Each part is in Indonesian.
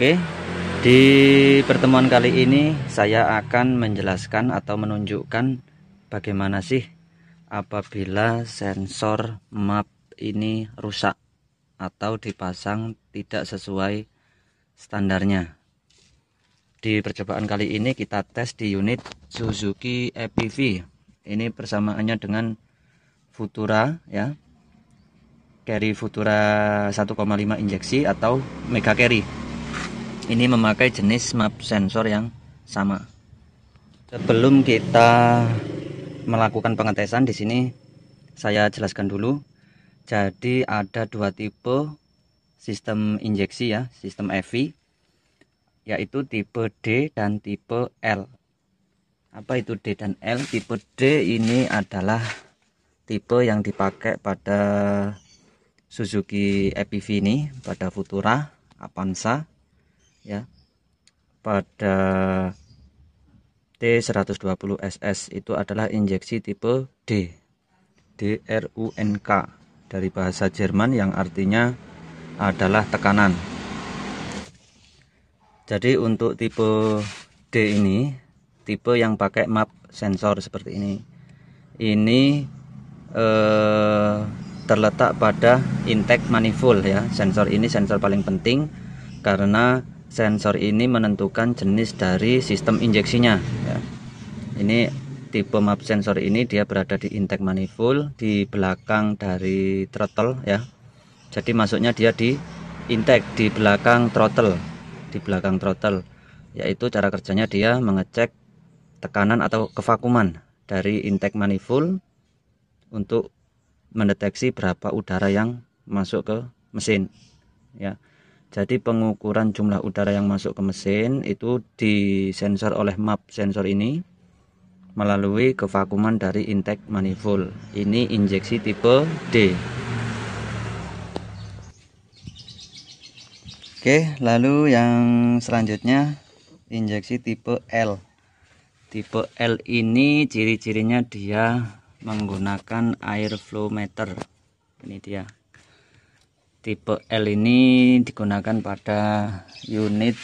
Oke, di pertemuan kali ini saya akan menjelaskan atau menunjukkan bagaimana sih apabila sensor map ini rusak atau dipasang tidak sesuai standarnya. Di percobaan kali ini kita tes di unit Suzuki EPV. Ini persamaannya dengan Futura ya. Carry Futura 1,5 injeksi atau Mega Carry. Ini memakai jenis map sensor yang sama. Sebelum kita melakukan pengetesan di sini saya jelaskan dulu. Jadi ada dua tipe sistem injeksi ya, sistem EV, yaitu tipe D dan tipe L. Apa itu D dan L? Tipe D ini adalah tipe yang dipakai pada Suzuki EPV ini, pada Futura, Avanza ya. Pada T120SS itu adalah injeksi tipe D, DRUNK, dari bahasa Jerman yang artinya adalah tekanan. Jadi untuk tipe D ini tipe yang pakai map sensor seperti ini terletak pada intake manifold ya. Sensor ini sensor paling penting karena sensor ini menentukan jenis dari sistem injeksinya ya. Ini tipe map sensor ini dia berada di intake manifold di belakang dari throttle ya. Jadi masuknya dia di intake di belakang throttle, yaitu cara kerjanya dia mengecek tekanan atau kevakuman dari intake manifold untuk mendeteksi berapa udara yang masuk ke mesin ya. Jadi pengukuran jumlah udara yang masuk ke mesin itu disensor oleh map sensor ini melalui kevakuman dari intake manifold. Ini injeksi tipe D. Oke, lalu yang selanjutnya injeksi tipe L. Tipe L ini ciri-cirinya dia menggunakan air flow meter. Ini dia. Tipe L ini digunakan pada unit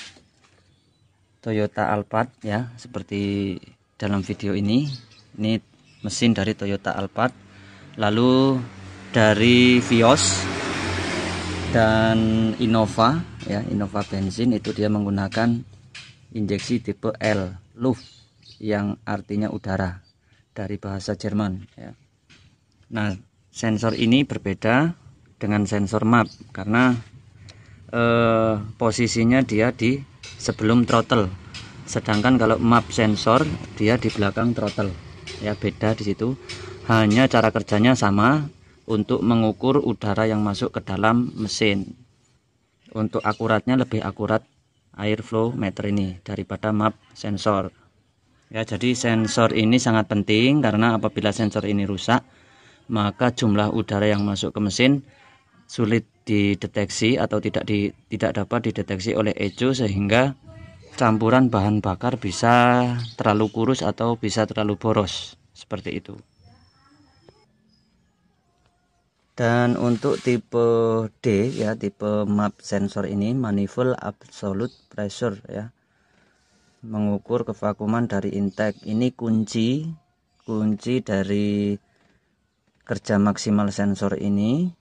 Toyota Alphard ya, seperti dalam video ini. Ini mesin dari Toyota Alphard. Lalu dari Vios dan Innova ya, Innova bensin itu dia menggunakan injeksi tipe L, Luft, yang artinya udara dari bahasa Jerman ya. Nah, sensor ini berbeda dengan sensor map karena posisinya dia di sebelum throttle, sedangkan kalau map sensor dia di belakang throttle ya. Beda di situ, hanya cara kerjanya sama untuk mengukur udara yang masuk ke dalam mesin. Untuk akuratnya lebih akurat air flow meter ini daripada map sensor ya. Jadi sensor ini sangat penting karena apabila sensor ini rusak maka jumlah udara yang masuk ke mesin sulit dideteksi atau tidak dapat dideteksi oleh ecu, sehingga campuran bahan bakar bisa terlalu kurus atau bisa terlalu boros seperti itu. Dan untuk tipe D ya, tipe map sensor ini manifold absolute pressure ya, mengukur kevakuman dari intake. Ini kunci dari kerja maksimal sensor ini.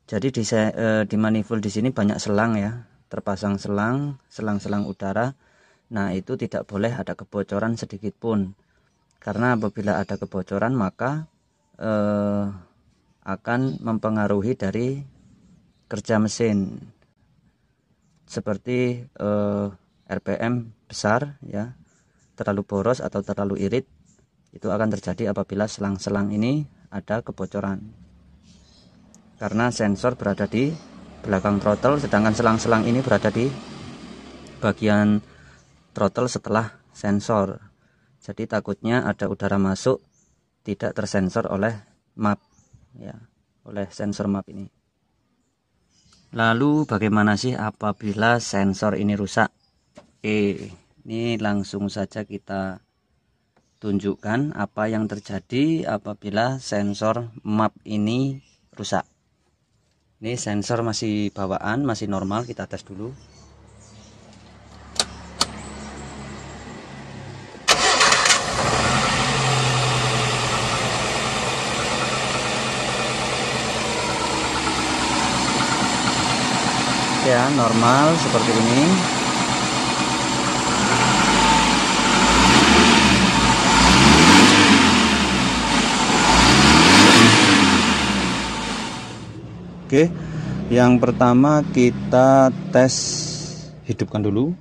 Jadi di manifold di sini banyak selang ya, terpasang selang udara. Nah, itu tidak boleh ada kebocoran sedikit pun, karena apabila ada kebocoran maka akan mempengaruhi dari kerja mesin, seperti RPM besar ya, terlalu boros atau terlalu irit. Itu akan terjadi apabila selang-selang ini ada kebocoran. Karena sensor berada di belakang throttle, sedangkan selang-selang ini berada di bagian throttle setelah sensor. Jadi takutnya ada udara masuk tidak tersensor oleh map ya, oleh sensor map ini. Lalu bagaimana sih apabila sensor ini rusak? Ini langsung saja kita tunjukkan apa yang terjadi apabila sensor map ini rusak. Ini sensor masih bawaan, masih normal, kita tes dulu. ya, normal seperti ini. Oke, yang pertama kita tes, hidupkan dulu,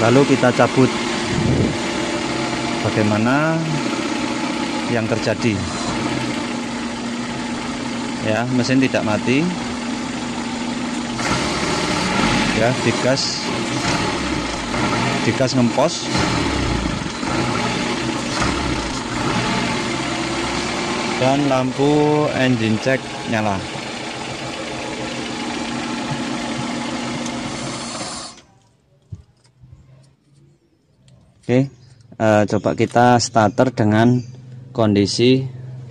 lalu kita cabut. Bagaimana yang terjadi? Ya, mesin tidak mati. Ya, digas ngempos. Dan lampu engine check nyala. Oke, coba kita starter dengan kondisi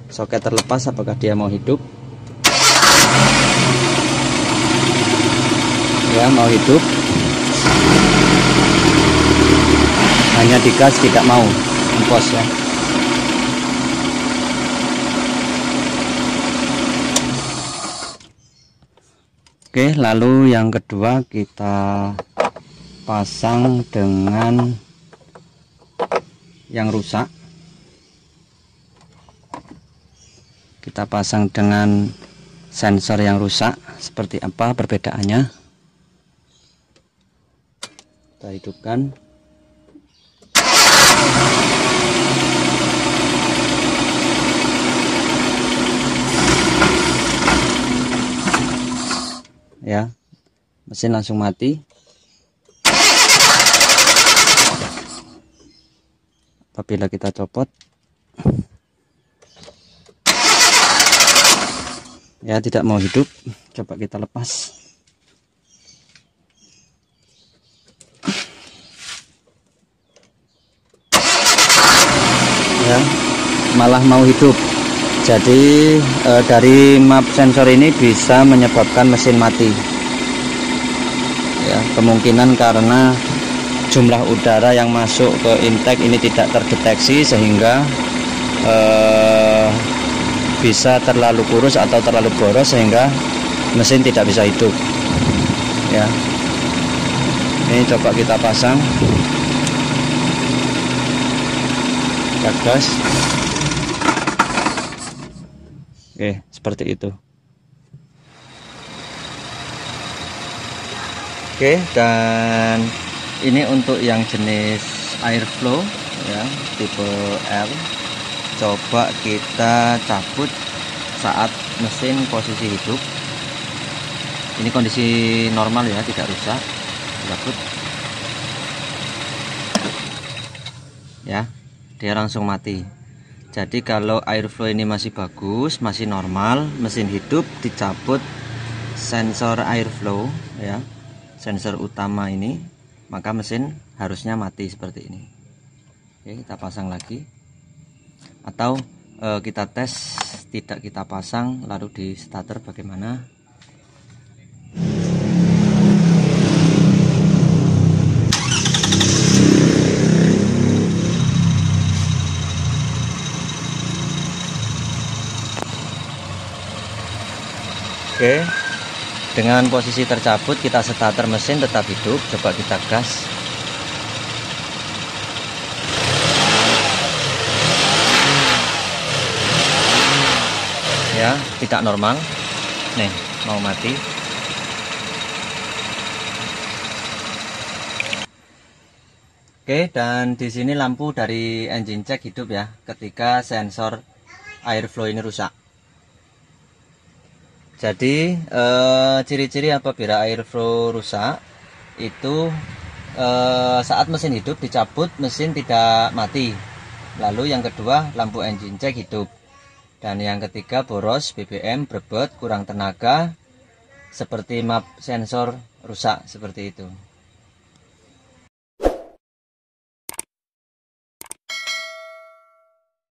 soket terlepas, apakah dia mau hidup. Ya, mau hidup. Hanya digas tidak mau ngempos ya. Oke, lalu yang kedua kita pasang dengan yang rusak. Kita pasang dengan sensor yang rusak. Seperti apa perbedaannya? Kita hidupkan. Ya, mesin langsung mati. Apabila kita copot, ya tidak mau hidup. Coba kita lepas. Ya, malah mau hidup. Jadi dari map sensor ini bisa menyebabkan mesin mati. Ya, kemungkinan karena jumlah udara yang masuk ke intake ini tidak terdeteksi, sehingga bisa terlalu kurus atau terlalu boros sehingga mesin tidak bisa hidup. Ya, ini coba kita pasang. Kita gas. Oke, seperti itu. Oke, dan ini untuk yang jenis airflow ya, tipe R. Coba kita cabut saat mesin posisi hidup. Ini kondisi normal ya, tidak rusak. Cabut. Ya, dia langsung mati. Jadi kalau airflow ini masih bagus, masih normal, mesin hidup, dicabut sensor airflow ya, sensor utama ini, maka mesin harusnya mati seperti ini. Oke, kita pasang lagi. Atau kita tes tidak kita pasang lalu di starter bagaimana. Oke, dengan posisi tercabut kita starter, mesin tetap hidup. Coba kita gas. Ya, tidak normal. Nih, mau mati. Oke, dan di sini lampu dari engine check hidup ya, ketika sensor airflow ini rusak. Jadi ciri-ciri apabila airflow rusak itu saat mesin hidup dicabut, mesin tidak mati. Lalu yang kedua, lampu engine check hidup. Dan yang ketiga, boros BBM, berebut, kurang tenaga, seperti map sensor rusak seperti itu.